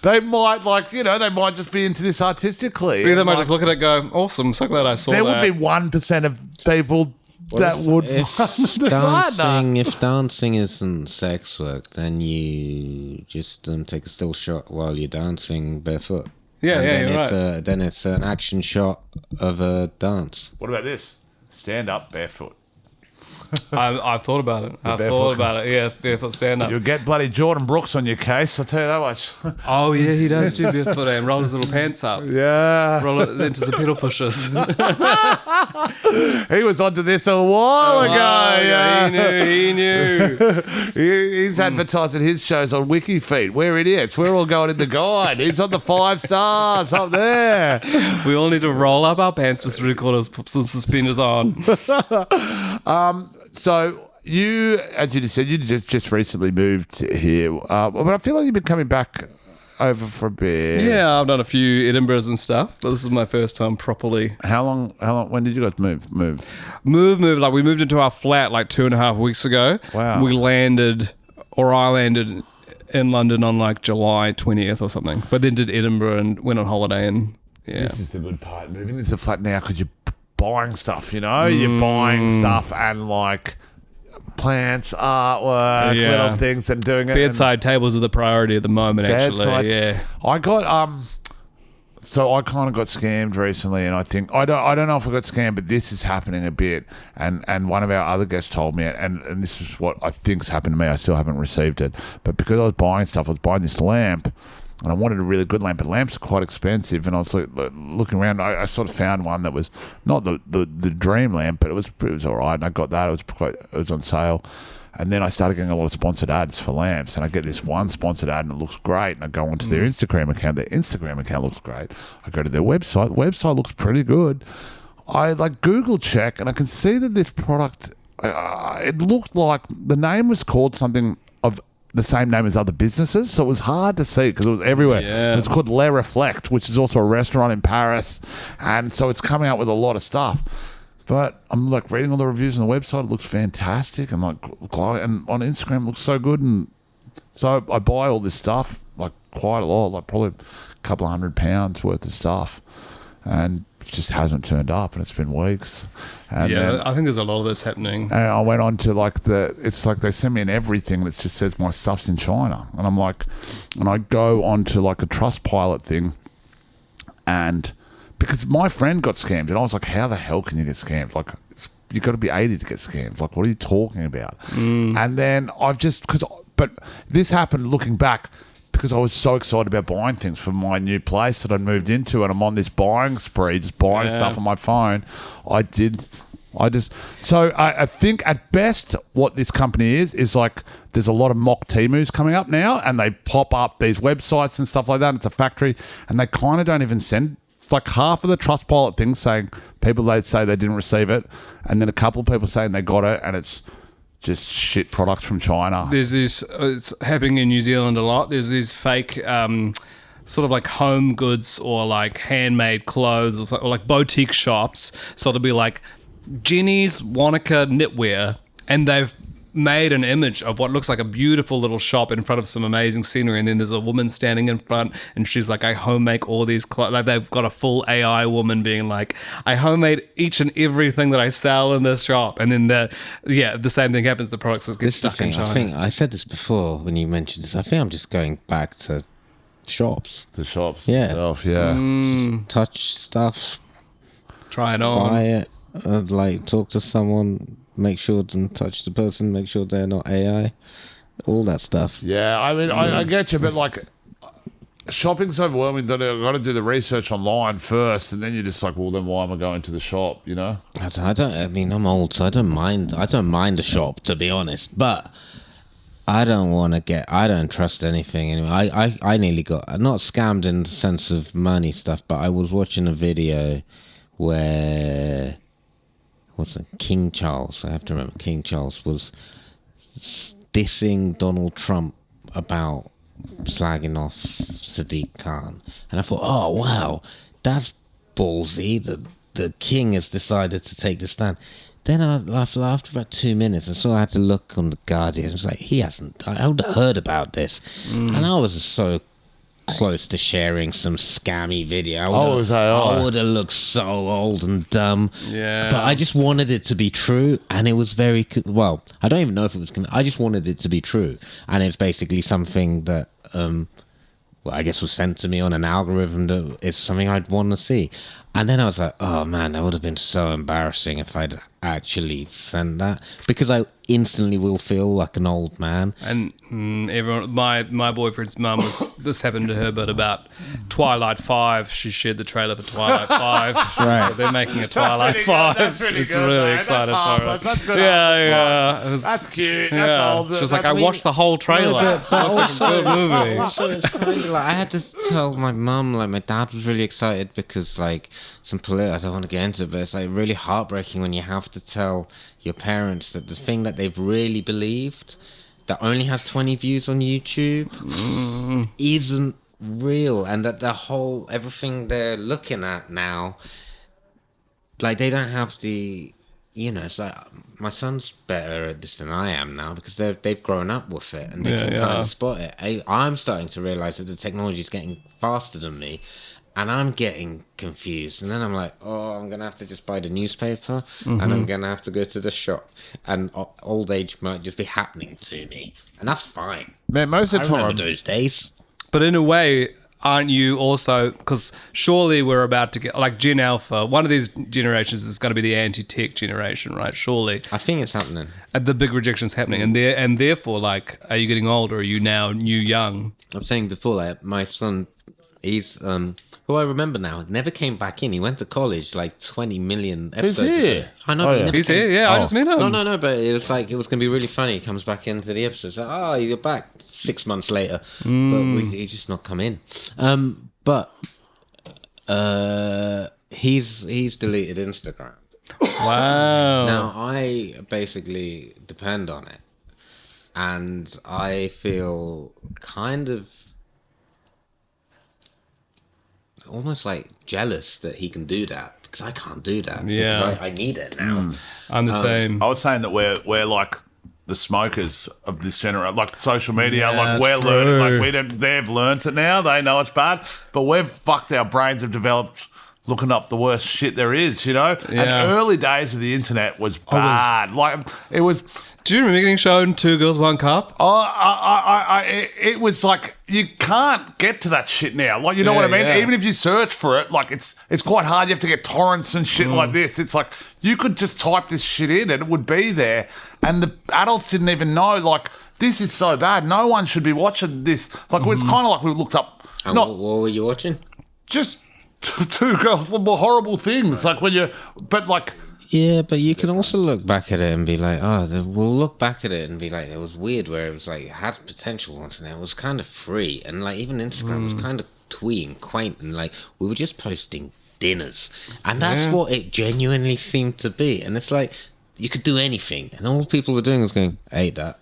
they might they might just be into this artistically. Yeah, they might just look at it and go, awesome, so glad I saw that. There would be 1% of people that would if dancing isn't sex work, then you just take a still shot while you're dancing barefoot. Then it's an action shot of a dance. What about this? Stand up barefoot. I've thought about it. I've thought about it. Yeah, barefoot stand up. You'll get bloody Jordan Brooks on your case, I'll tell you that much. Oh yeah, he does do barefoot and roll his little pants up. Yeah. Roll it into some pedal pushers. He was onto this a while ago. Yeah. He knew. He's advertising his shows on WikiFeed. We're idiots. We're all going in the guide. He's on the 5 stars up there. We all need to roll up our pants to 3/4, put some suspenders on. So you, as you just said, you just recently moved here, but I feel like you've been coming back over for a bit. Yeah, I've done a few Edinburghs and stuff, but this is my first time properly. How long? When did you guys move? Move. Like we moved into our flat like 2.5 weeks ago. Wow. I landed in London on like July 20th or something, but then did Edinburgh and went on holiday and yeah. This is the good part. Moving into the flat now because you're buying stuff, You're buying stuff and like plants, artwork, little things and doing it. Bedside tables are the priority at the moment, Bedside, actually. Yeah. I got so I kind of got scammed recently, and I think I don't know if I got scammed, but this is happening a bit. And one of our other guests told me, and this is what I think's happened to me. I still haven't received it, but because I was buying stuff, I was buying this lamp. And I wanted a really good lamp, but lamps are quite expensive. And I was looking around. I sort of found one that was not the dream lamp, but it was all right. And I got that. It was on sale. And then I started getting a lot of sponsored ads for lamps. And I get this one sponsored ad, and it looks great. And I go onto their Instagram account. Their Instagram account looks great. I go to their website. The website looks pretty good. I Google check, and I can see that this product. It looked like the name was called something of the same name as other businesses, so it was hard to see because it was everywhere. Yeah. It's called Le Reflect, which is also a restaurant in Paris, and so it's coming out with a lot of stuff. But I'm reading all the reviews on the website. It looks fantastic, and and on Instagram it looks so good. And so I buy all this stuff, quite a lot, probably a couple of £100 worth of stuff, and it just hasn't turned up, and it's been weeks. And then, I think there's a lot of this happening. And I went on to it's like they send me in everything that just says my stuff's in China. And I'm like, and I go on to a Trustpilot thing, and because my friend got scammed, and I was like, how the hell can you get scammed? You've got to be 80 to get scammed. What are you talking about? And then but this happened looking back, because I was so excited about buying things for my new place that I'd moved into, and I'm on this buying spree, just buying stuff on my phone. I think at best what this company is there's a lot of mock Temus coming up now, and they pop up these websites and stuff like that. It's a factory, and they kind of don't even send. It's like half of the Trustpilot things saying people, they say they didn't receive it, and then a couple of people saying they got it, and it's just shit products from China. There's this, it's happening in New Zealand a lot. There's these fake sort of home goods or handmade clothes or boutique shops. So it'll be Jenny's Wanaka knitwear, and they've made an image of what looks like a beautiful little shop in front of some amazing scenery, and then there's a woman standing in front, and she's like, I homemade all these clothes. They've got a full AI woman being like, I homemade each and everything that I sell in this shop. And then the same thing happens. The products just get stuck in China. I think I said this before when you mentioned this. I think I'm just going back to shops. The shops itself, touch stuff, try it on, buy it, talk to someone, make sure to touch the person, make sure they're not AI, all that stuff. Yeah, I mean, I get you, but shopping's overwhelming. I've got to do the research online first, and then you're just well, then why am I going to the shop? I'm old, so I don't mind a shop, to be honest, but I don't trust anything anyway. I nearly got, not scammed in the sense of money stuff, but I was watching a video where, King Charles, I have to remember, King Charles was dissing Donald Trump about slagging off Sadiq Khan. And I thought, oh, wow, that's ballsy. The king has decided to take the stand. Then after about 2 minutes, I saw I had to look on The Guardian. It was I would have heard about this. And I was so close to sharing some scammy video. I would have looked so old and dumb. Yeah. But I just wanted it to be true, and it was very well. I don't even know if it was. I just wanted it to be true, and it's basically something that, I guess was sent to me on an algorithm that is something I'd want to see. And then I was like, oh man, that would have been so embarrassing if I'd actually send that, because I instantly will feel like an old man. And everyone, my boyfriend's mum was, this happened to her, but about Twilight 5, she shared the trailer for Twilight 5. Right. So they're making a Twilight 5. That's really It's good, really mate. excited That's for harmless. it. That's good. Yeah. It was- That's cute. That's yeah. old. She was like, I watched the whole trailer. But Looks like a good movie. Also, it's kind of like I had to tell my mum, like my dad was really excited because like I don't want to get into it, but it's like really heartbreaking when you have to tell your parents that the thing that they've really believed that only has 20 views on YouTube isn't real, and that the whole everything they're looking at now, like they don't have the, it's like my son's better at this than I am now because they've grown up with it and they can kind of spot it. I'm starting to realize that the technology is getting faster than me, and I'm getting confused. And then I'm like, I'm going to have to just buy the newspaper and I'm going to have to go to the shop. And old age might just be happening to me. And that's fine. Man, most of I the time, remember those days. But in a way, aren't you also, because surely we're about to get, like Gen Alpha, one of these generations is going to be the anti-tech generation, right? Surely. I think it's happening. The big rejection's happening. And therefore, like, are you getting older? Are you now young? I'm saying before, like, my son, he's, who I remember now, never came back in. He went to college like 20 million episodes ago. I know, but he never He's came- here, I just met him. No, but it was like, it was going to be really funny. He comes back into the episodes. Like, you're back 6 months later. But he's just not come in. But he's deleted Instagram. Wow. Now, I basically depend on it. And I feel kind of almost like jealous that he can do that because I can't do that. Yeah. Because I need it now. I'm the same. I was saying that we're like the smokers of this generation, like social media. Yeah, like we're true. learning, like they've learnt it now. They know it's bad, but we've fucked. Our brains have developed looking up the worst shit there is. Yeah. And early days of the internet was bad. Like it was. Do you remember getting shown 2 Girls, 1 Cup? It was like you can't get to that shit now. Like you know what I mean? Yeah. Even if you search for it, like it's quite hard. You have to get torrents and shit like this. It's like you could just type this shit in and it would be there. And the adults didn't even know. Like this is so bad. No one should be watching this. Like it's kind of like we looked up. And Not what were you watching? just 2 girls, horrible things. Like when but like. Yeah, but you can also look back at it and be like, we'll look back at it and be like, it was weird where it was like, it had potential once and it was kind of free. And like, even Instagram was kind of twee and quaint and like, we were just posting dinners. And that's what it genuinely seemed to be. And it's like, you could do anything. And all people were doing was going, I ate that.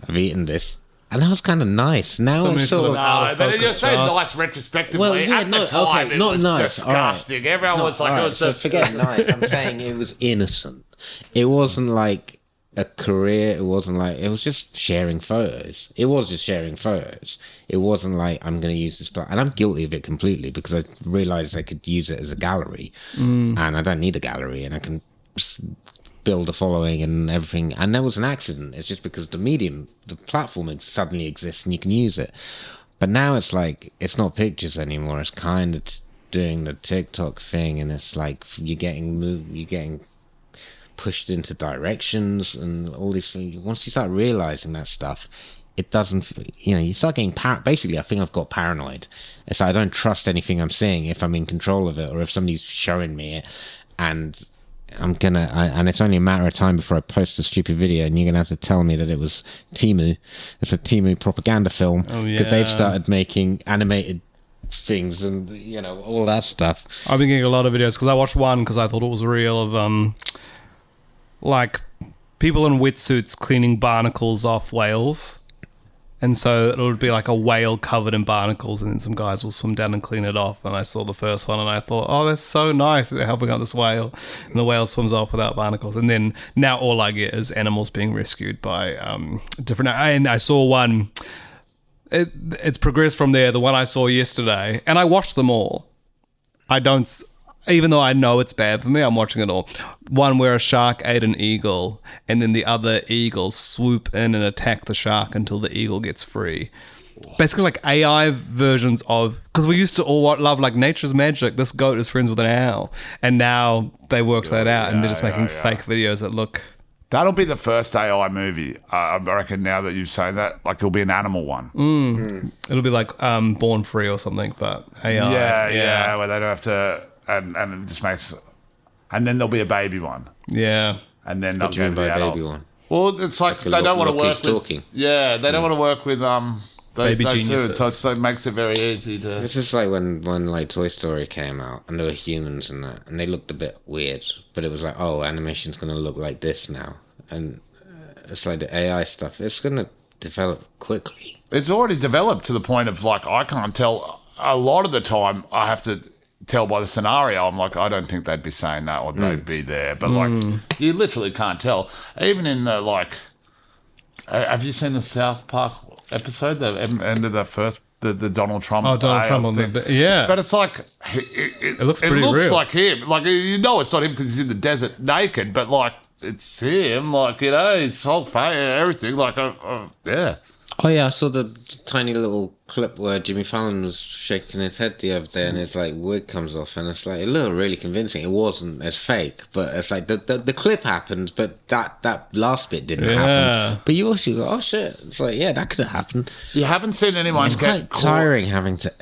I've eaten this. And that was kind of nice. Now it's sort of... No, but you're so shots. nice retrospectively. Well, yeah, At the time, it not was nice. disgusting. Everyone was like, it was so forget nice. I'm saying it was innocent. It wasn't like a career. It wasn't like, it was just sharing photos. It was just sharing photos. It wasn't like, I'm going to use this, and I'm guilty of it completely because I realized I could use it as a gallery and I don't need a gallery and I can build a following and everything. And that was an accident. It's just because the medium, the platform suddenly exists and you can use it. But now it's like, it's not pictures anymore. It's kind of doing the TikTok thing, and it's like you're getting pushed into directions and all these things. Once you start realizing that stuff, it doesn't, you start getting basically, I think I've got paranoid. It's like I don't trust anything I'm seeing if I'm in control of it or if somebody's showing me it, and and it's only a matter of time before I post a stupid video, and you're gonna have to tell me that it was Temu. It's a Temu propaganda film because they've started making animated things and all that stuff. I've been getting a lot of videos because I watched one because I thought it was real of like people in wetsuits cleaning barnacles off whales. And so it would be like a whale covered in barnacles, and then some guys will swim down and clean it off. And I saw the first one and I thought, oh, that's so nice that they're helping out this whale. And the whale swims off without barnacles. And then now all I get is animals being rescued by different... And I saw one... It's progressed from there, the one I saw yesterday. And I watched them all. Even though I know it's bad for me, I'm watching it all. One where a shark ate an eagle, and then the other eagles swoop in and attack the shark until the eagle gets free. basically like AI versions of, because we used to all love like nature's magic. This goat is friends with an owl, and now they worked that out, and they're just making fake videos that look. That'll be the first AI movie. I reckon now that you've said that, like it'll be an animal one. It'll be like Born Free or something, but AI. Yeah, where they don't have to, and it just makes, and then there'll be a baby one. Yeah. And then What do you mean by baby one? Well, it's like they don't want to work with. Talking. Yeah, they don't want to work with Baby those geniuses. dudes, so it makes it very easy to. It's just like when like Toy Story came out and there were humans and that, and they looked a bit weird, but it was like, oh, animation's gonna look like this now, and it's like the AI stuff. It's gonna develop quickly. It's already developed to the point of like I can't tell. A lot of the time, I have to tell by the scenario. I'm like, I don't think they'd be saying that or they'd be there, but like you literally can't tell. Even in the like, have you seen the South Park episode? The end of the first, the Donald Trump. Oh, Donald Trump on the yeah. But it's like it looks pretty looks real. like him. Like you know, it's not him because he's in the desert naked, but like it's him. Like you know, his whole face, everything. Like yeah. Oh yeah, I saw the tiny little clip where Jimmy Fallon was shaking his head the other day, and his like wig comes off, and it's like it looked really convincing. It wasn't as fake, but it's like the clip happened, but that last bit didn't happen. But you also go, oh shit! It's like yeah, that could have happened. You haven't seen anyone It's get quite tiring having to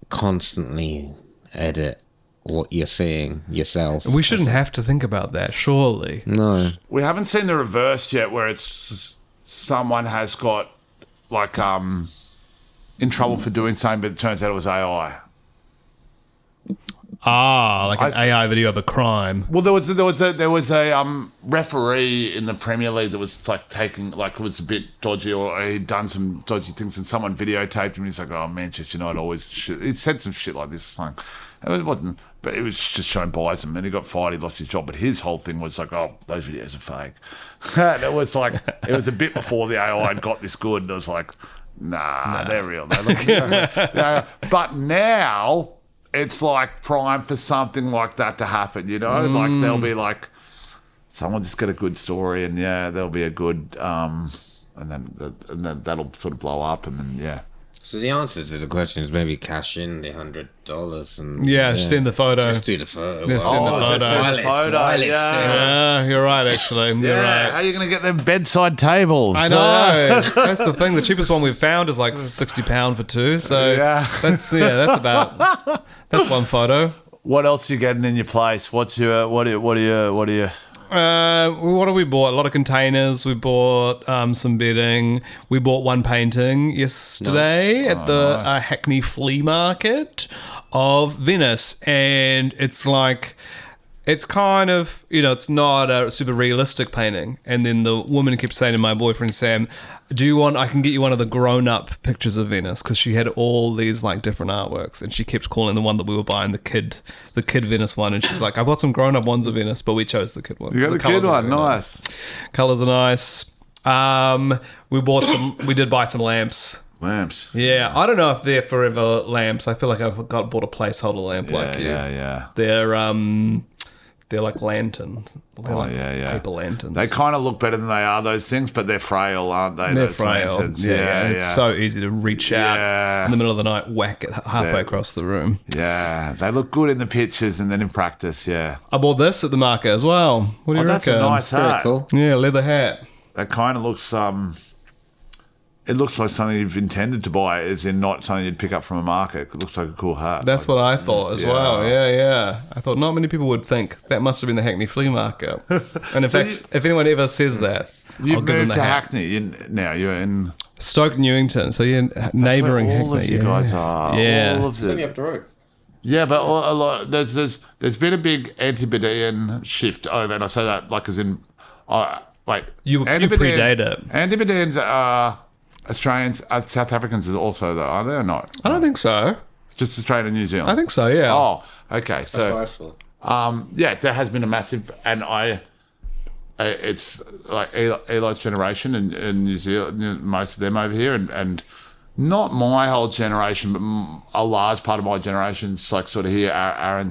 constantly edit what you're seeing yourself. We shouldn't have to think about that, surely. No. We haven't seen the reverse yet, where it's someone has got like in trouble for doing something, but it turns out it was AI. Like an AI video of a crime. Well, there was a referee in the Premier League that was like taking like it was a bit dodgy, or he'd done some dodgy things, and someone videotaped him. He's like, "Oh, Manchester United always." He said some shit like this, something. It wasn't, but it was just showing bias him, and he got fired. He lost his job, but his whole thing was like, "Oh, those videos are fake." And it was like it was a bit before the AI had got this good, and it was like, "Nah, they're real." They look but now. It's like prime for something like that to happen, you know? Like there'll be like someone just get a good story, and yeah, there'll be a good and then that'll sort of blow up, and then yeah. So the answer to the question is maybe cash in the $100 and Send the photo. Just do the photo. Just send the photo. Just do the photo, Yeah, you're right. Actually, you're right. How are you going to get them bedside tables? I know. That's the thing. The cheapest one we've found is like £60 for two. So that's one photo. What else are you getting in your place? What are you? What have we bought? A lot of containers. We bought some bedding. We bought one painting yesterday at the Hackney Flea Market of Venice, and it's like. It's kind of, it's not a super realistic painting. And then the woman kept saying to my boyfriend, Sam, I can get you one of the grown-up pictures of Venice? Because she had all these, like, different artworks. And she kept calling the one that we were buying the kid Venice one. And she's like, I've got some grown-up ones of Venice, but we chose the kid one. You got the kid one, nice. Colours are nice. We did buy some lamps. Lamps. Yeah, I don't know if they're forever lamps. I feel like I've bought a placeholder lamp like you. Yeah. They're like lanterns. They're paper lanterns. They kind of look better than they are, those things, but they're frail, aren't they? They're frail. Lanterns. Yeah. It's so easy to reach out in the middle of the night, whack it halfway across the room. Yeah, they look good in the pictures and then in practice, yeah. I bought this at the market as well. What do you that's reckon? A nice hat. Very cool. Yeah, leather hat. That kind of looks... It looks like something you've intended to buy, as in not something you'd pick up from a market. It looks like a cool hat. That's what I thought as well. Yeah. I thought not many people would think that must have been the Hackney Flea Market. And in fact, if anyone ever says that, you've I'll give them moved the to hat. Hackney now. You're in Stoke Newington, so you're neighbouring Hackney. All of you guys are. Yeah. All of It's only up the road. Yeah, but a lot. There's been a big anti-Bedean shift over, and I say that like as in, You predate it. Anti-Bedeans are Australians, South Africans also though, are they or not? I don't think so. Just Australia and New Zealand. I think so. Yeah. Oh, okay. So, That's what I thought. there has been a massive, and it's like Eli's generation in New Zealand, most of them over here, and not my whole generation, but a large part of my generation's like sort of here. Aaron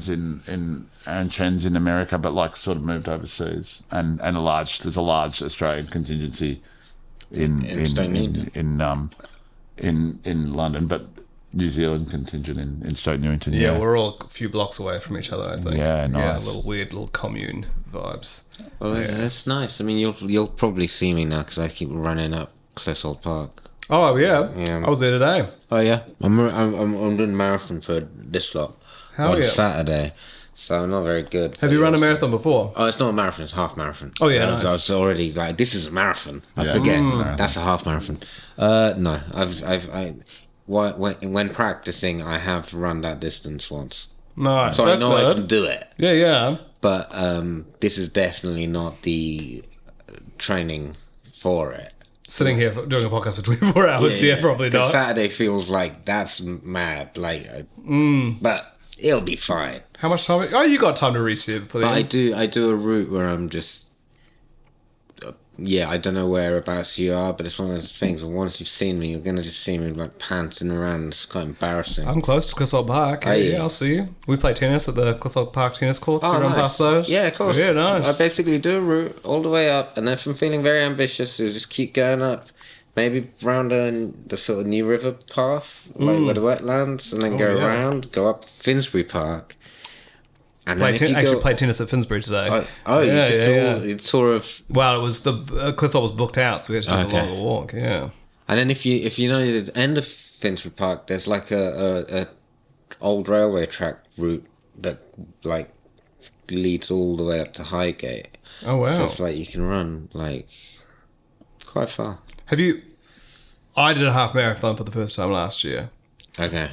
Chen's in America, but like sort of moved overseas, and there's a large Australian contingency in in London, but New Zealand contingent in Stoke Newington. Yeah, we're all a few blocks away from each other, I think. Yeah, nice. Yeah, little commune vibes. Well, that's nice. I mean, you'll probably see me now because I keep running up Clissold Park. Oh yeah, I was there today. Oh yeah, I'm doing a marathon for this lot on Saturday, so I'm not very good. Have you run a marathon before? Oh, it's not a marathon; it's a half marathon. Oh yeah, nice. I was already like, this is a marathon. I forget that's a half marathon. No, when practicing, I have run that distance once. Nice. So I know I can do it. Yeah. But this is definitely not the training for it. Sitting here doing a podcast for 24 hours, probably not. Saturday feels like that's mad, but it'll be fine. How much time? Oh, you got time to reset for the. I do a route where I'm just. I don't know whereabouts you are, but it's one of those things where once you've seen me, you're going to just see me like pantsing around. It's quite embarrassing. I'm close to Clissold Park. Yeah, I'll see you. We play tennis at the Clissold Park tennis courts. Oh, you run nice. past those? Yeah, of course. Yeah, nice. I basically do a route all the way up, and if I'm feeling very ambitious, I'll just keep going up. Maybe round the sort of New River path, like where the wetlands, and then go around, go up Finsbury Park. And play tennis at Finsbury today. It's sort of. Well, it was the Clissold was booked out, so we had to take a longer walk. Yeah. And then if you know the end of Finsbury Park, there's like a old railway track route that like leads all the way up to Highgate. Oh wow! So it's like you can run like quite far. I did a half marathon for the first time last year. Okay.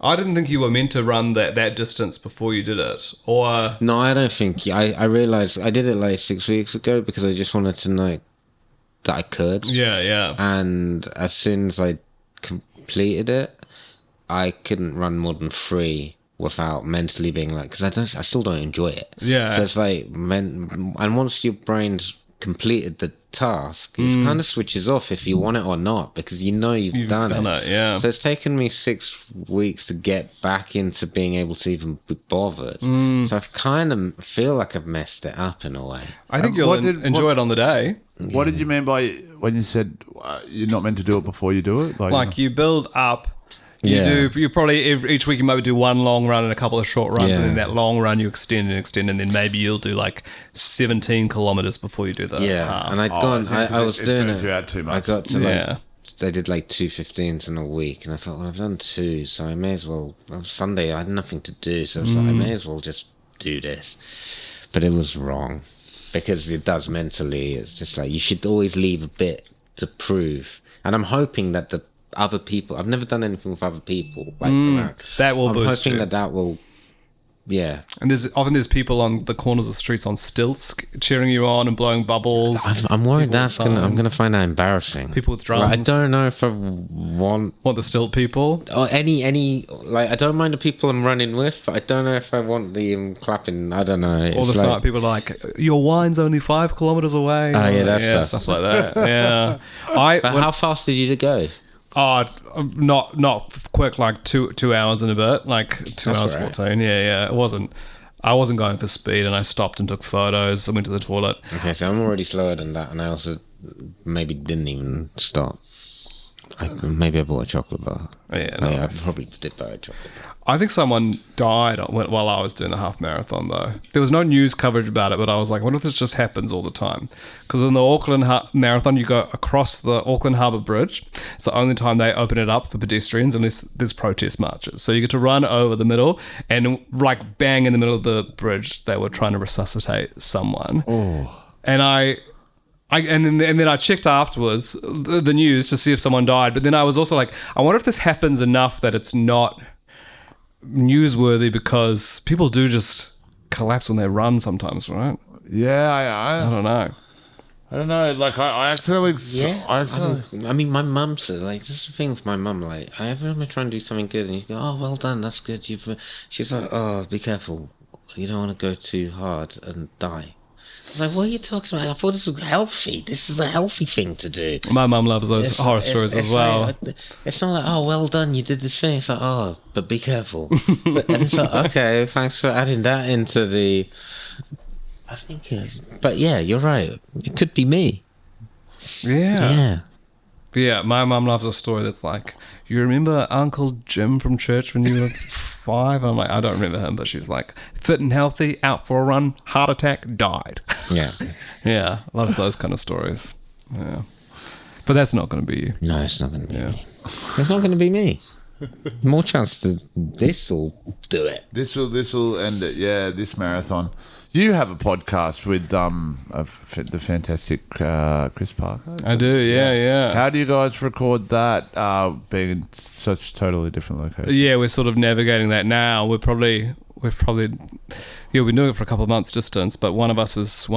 I didn't think you were meant to run that distance before you did it, or no, I don't think. I realized I did it like 6 weeks ago because I just wanted to know that I could. Yeah. And as soon as I completed it, I couldn't run more than 3 without mentally being like, because I still don't enjoy it. Yeah. So it's like, and once your brain's completed the task, it kind of switches off if you want it or not, because you know you've done it. Yeah. So it's taken me 6 weeks to get back into being able to even be bothered. So I've kind of feel like I've messed it up in a way. I think you'll enjoy it on the day. What did you mean by when you said you're not meant to do it before you do it? Like you build up. You probably each week you might do one long run and a couple of short runs, and then that long run you extend, and then maybe you'll do like 17 kilometers before you do that. Yeah, and I was doing it. You out too much. I got to I did like 2:15s in a week, and I thought, well, I've done 2, so I may as well. On Sunday I had nothing to do, so I was like, I may as well just do this. But it was wrong, because it does mentally. It's just like you should always leave a bit to prove, and I'm hoping that the other people. I've never done anything with other people like around. That will boost you. I'm hoping that will. Yeah. And there's people on the corners of streets on stilts cheering you on and blowing bubbles. I'm worried I'm gonna find that embarrassing. People with drums. I don't know if I want the stilt people or any like I don't mind the people I'm running with, but I don't know if I want the clapping. I don't know. All the smart people are like, your wine's only 5 kilometers away. Oh yeah, that stuff like that. Yeah. How fast did you go? Oh, not quick, like 2 hours and a bit, like 2 hours 14. Yeah. I wasn't going for speed, and I stopped and took photos. I went to the toilet. Okay, so I'm already slower than that, and I also maybe didn't even stop. Maybe I bought a chocolate bar. Yeah, nice. I probably did buy a chocolate bar. I think someone died while I was doing the half marathon, though. There was no news coverage about it, but I was like, what if this just happens all the time? Because in the Auckland Marathon, you go across the Auckland Harbour Bridge. It's the only time they open it up for pedestrians unless there's protest marches. So you get to run over the middle, and like bang in the middle of the bridge, they were trying to resuscitate someone. Oh. And and then I checked afterwards the news to see if someone died. But then I was also like, I wonder if this happens enough that it's not newsworthy, because people do just collapse when they run sometimes, right? Yeah, I don't know. I don't know. Like I accidentally. Yeah. I mean, my mum said, like, this is the thing with my mum. Like, I ever try and do something good, and you go, "Oh, well done, that's good." She's like, "Oh, be careful. You don't want to go too hard and die." I was like, what are you talking about? I thought this was healthy. This is a healthy thing to do. My mum loves those horror stories as well. Like, it's not like, oh, well done, you did this thing. It's like, oh, but be careful. And it's like, okay, thanks for adding that into the... I think but yeah, you're right. It could be me. Yeah. Yeah, my mum loves a story that's like, you remember Uncle Jim from church when you were 5? I'm like, I don't remember him, but she was like, fit and healthy, out for a run, heart attack, died. Yeah. Yeah, loves those kind of stories. Yeah. But that's not going to be you. No, it's not going to be me. It's not going to be me. More chance to this will do it. This will end it. Yeah, this marathon. You have a podcast with the fantastic Chris Parker. I do, yeah. How do you guys record that? Being in such totally different locations. Yeah, we're sort of navigating that now. We've probably we've been doing it for a couple of months distance, but one of us.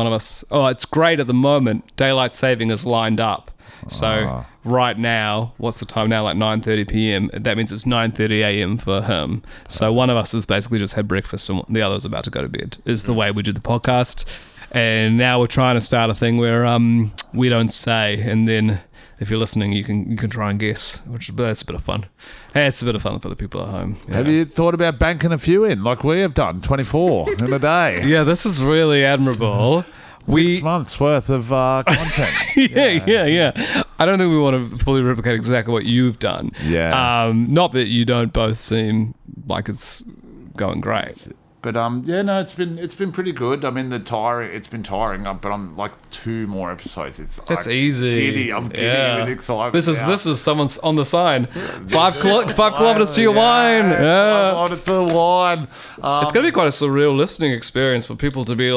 Oh, it's great at the moment. Daylight saving is lined up. So right now, what's the time now? Like 9:30 p.m. That means it's 9:30 a.m. for him. So one of us has basically just had breakfast and the other is about to go to bed. Is the way we do the podcast. And now we're trying to start a thing where we don't say, and then if you're listening, you can try and guess. That's a bit of fun. Hey, it's a bit of fun for the people at home. Yeah. Have you thought about banking a few in, like we have done, 24 in a day? Yeah, this is really admirable. 6 months worth of content. Yeah. I don't think we want to fully replicate exactly what you've done. Yeah. Not that you don't both seem like it's going great. But it's been pretty good. I mean, it's been tiring, but I'm like 2 more episodes. That's easy. I'm giddy with excitement. This is someone's on the sign. 5 kilometers to your wine. Yeah. 5 kilometers to the wine. It's gonna be quite a surreal listening experience for people to be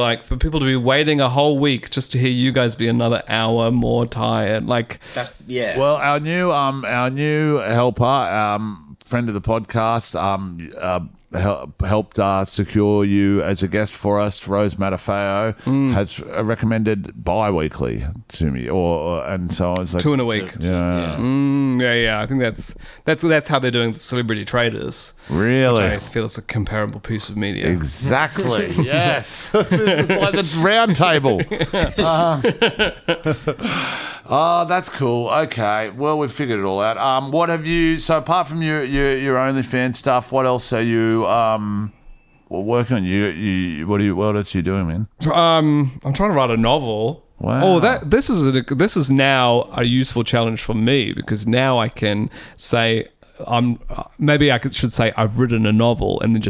waiting a whole week just to hear you guys be another hour more tired. Like Yeah. Well, our new helper, friend of the podcast, helped secure you as a guest for us. Rose Matafeo has recommended bi-weekly to me, and so I was like 2 in a week. Yeah. I think that's how they're doing Celebrity Traders. Really? Which I feel is a comparable piece of media. Exactly. Yes. This is like the round table. Oh, that's cool. Okay. Well, we've figured it all out. What have you? So apart from your OnlyFans stuff, what else are you working on? What else are you doing, man? I'm trying to write a novel. Wow. Oh, this is now a useful challenge for me because now I can say should say I've written a novel and then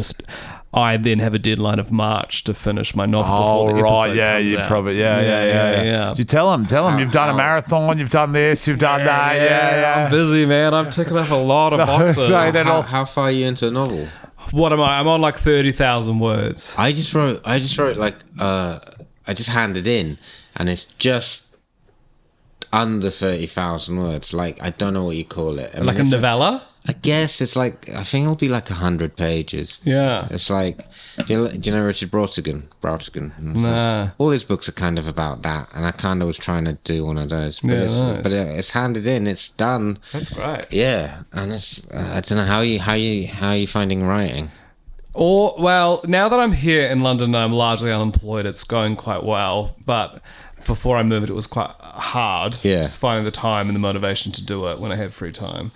I then have a deadline of March to finish my novel. Oh, before the right. episode Yeah, comes you out. probably. Yeah. You tell them you've done a marathon, you've done this, you've done that. Yeah. I'm busy, man. I'm ticking off a lot of boxes. How far are you into a novel? What am I? I'm on like 30,000 words. I just wrote like I just handed in, and it's just under 30,000 words. Like I don't know what you call it. Like a novella? I guess it's like, I think it'll be like 100 pages. Yeah. It's like, do you know Richard Brautigan? Nah. All his books are kind of about that, and I kind of was trying to do one of those. But, it's handed in, it's done. That's great. Yeah, and it's I don't know how you finding writing. Well, now that I'm here in London and I'm largely unemployed, it's going quite well. But before I moved, it was quite hard. Yeah. Just finding the time and the motivation to do it when I have free time.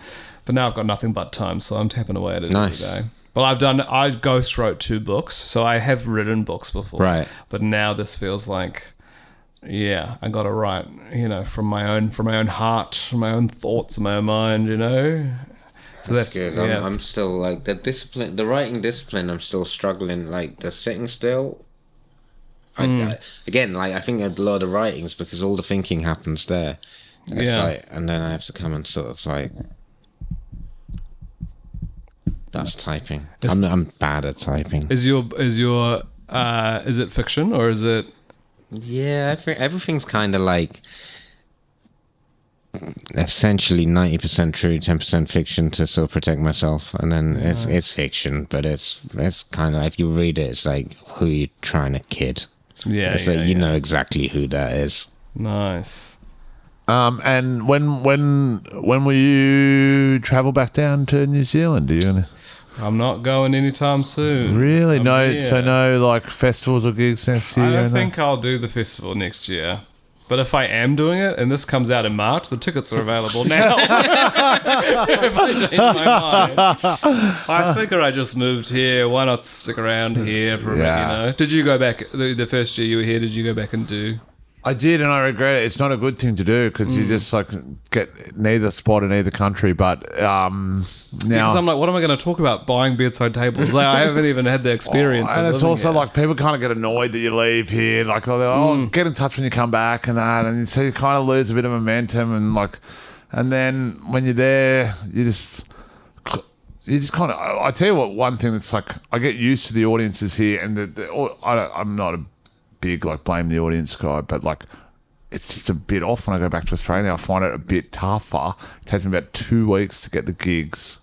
But now I've got nothing but time, so I'm tapping away at it every day. Well, I ghost wrote 2 books, so I have written books before. Right. But now this feels like, I got to write, from my own heart, from my own thoughts, my own mind, So that's good. I'm still like the writing discipline. I'm still struggling. Like the sitting still. I think a lot of writings because all the thinking happens there. It's and then I have to come and sort of like. That's typing. I'm bad at typing. Is it fiction or is it? Yeah, everything's kind of like essentially 90% true, 10% fiction to sort of protect myself, and then it's fiction, but it's kind of, if you read it, it's like who you trying to kid. Yeah, it's like you know exactly who that is. Nice. And when will you travel back down to New Zealand? I'm not going anytime soon. Really? No like festivals or gigs next year? I don't think I'll do the festival next year. But if I am doing it, and this comes out in March, the tickets are available now. If I change my mind. I figure I just moved here. Why not stick around here for a bit, Did you go back, the first year you were here, did you go back and do I did, and I regret it. It's not a good thing to do because you just like get neither spot in either country. But now, because I'm like, what am I going to talk about? Buying bedside tables? Like, I haven't even had the experience. And it's also like people kind of get annoyed that you leave here. Like, get in touch when you come back and that, and so you kind of lose a bit of momentum and then when you're there, you just kind of. I tell you what, one thing that's like, I get used to the audiences here, and I'm not a big like blame the audience guy, but like it's just a bit off when I go back to Australia. I find it a bit tougher. It takes me about 2 weeks to get the gigs,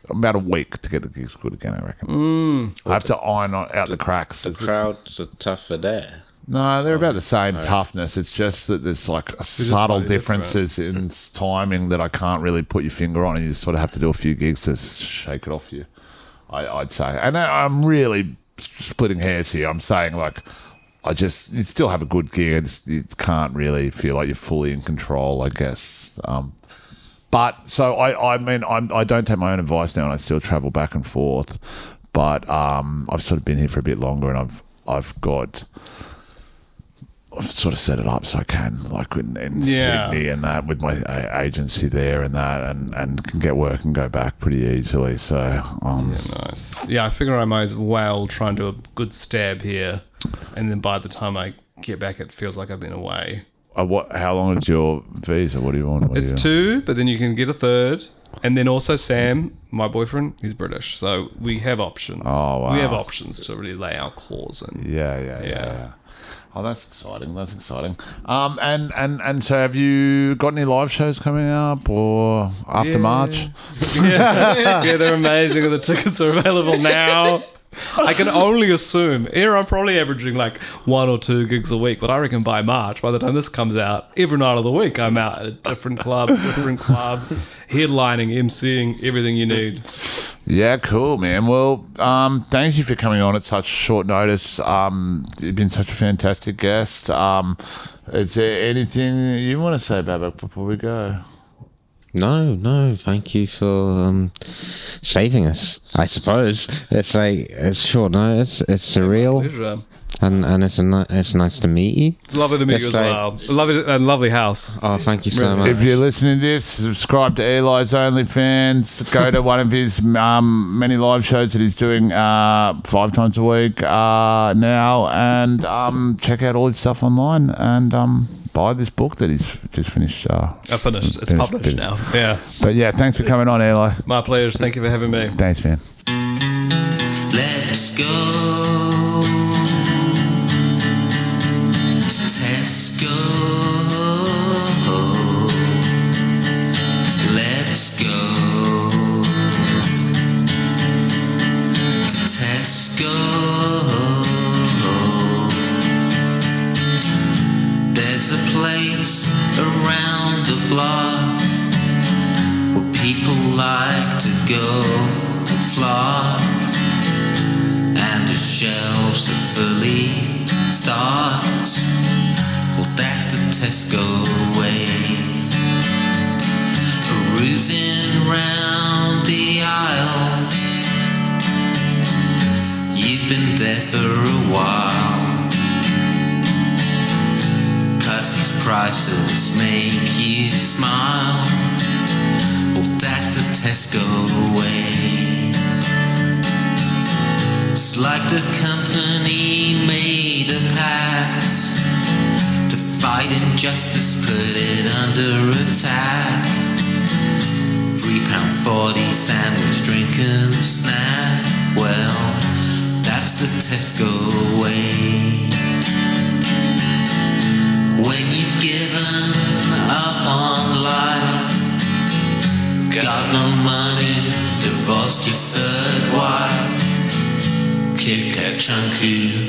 about a week to get the gigs good again, I reckon. I have to iron out the cracks. The crowds are tougher there. No, they're about the same toughness. It's just that there's like subtle differences in timing that I can't really put your finger on, and you just sort of have to do a few gigs to shake it off you, I'd say. And I'm really splitting hairs here. I'm saying like, you still have a good gig. You can't really feel like you're fully in control, I guess. But so I mean, I don't take my own advice now, and I still travel back and forth. But I've sort of been here for a bit longer, and I've sort of set it up so I can, like in Sydney and that, with my agency there and that, and can get work and go back pretty easily. So nice. Yeah, I figure I might as well try and do a good stab here. And then by the time I get back, it feels like I've been away. How long is your visa? What do you want? It's 2, but then you can get a 3rd. And then also Sam, my boyfriend, he's British. So we have options. Oh, wow. We have options to really lay our claws in. Yeah. Oh, that's exciting. And so have you got any live shows coming up or after March? Yeah, they're amazing. The tickets are available now. I can only assume here I'm probably averaging like 1 or 2 gigs a week, but I reckon by March, by the time this comes out, every night of the week I'm out at a different club, headlining, emceeing, everything you need. Yeah, cool, man. Well, thank you for coming on at such short notice. You've been such a fantastic guest. Is there anything you want to say about it before we go? No, thank you for saving us, I suppose. It's short notice, it's surreal. Pleasure. And it's nice to meet you. It's lovely to meet you as well. Lovely house. Oh, thank you so much. If you're listening to this, subscribe to Eli's OnlyFans. Go to one of his many live shows that he's doing 5 times a week now, and check out all his stuff online, and buy this book that he's just finished. Finished. It's published now. Yeah. But yeah, thanks for coming on, Eli. My pleasure. Thank you for having me. Thanks, man. Let's go. Let's go to Tesco. There's a place around the block where people like to go and flock, and the shelves are fully stocked. Well, that's the Tesco way. Perusing round the aisle, you've been there for a while, 'cause these prices make you smile. Well, that's the Tesco way. It's like the company made a pact to fight injustice, put it under attack. £3.40 sandwich, drink and snack. Well, that's the Tesco way. When you've given up on life, got no money, divorced your 3rd wife, Kit Kat Chunky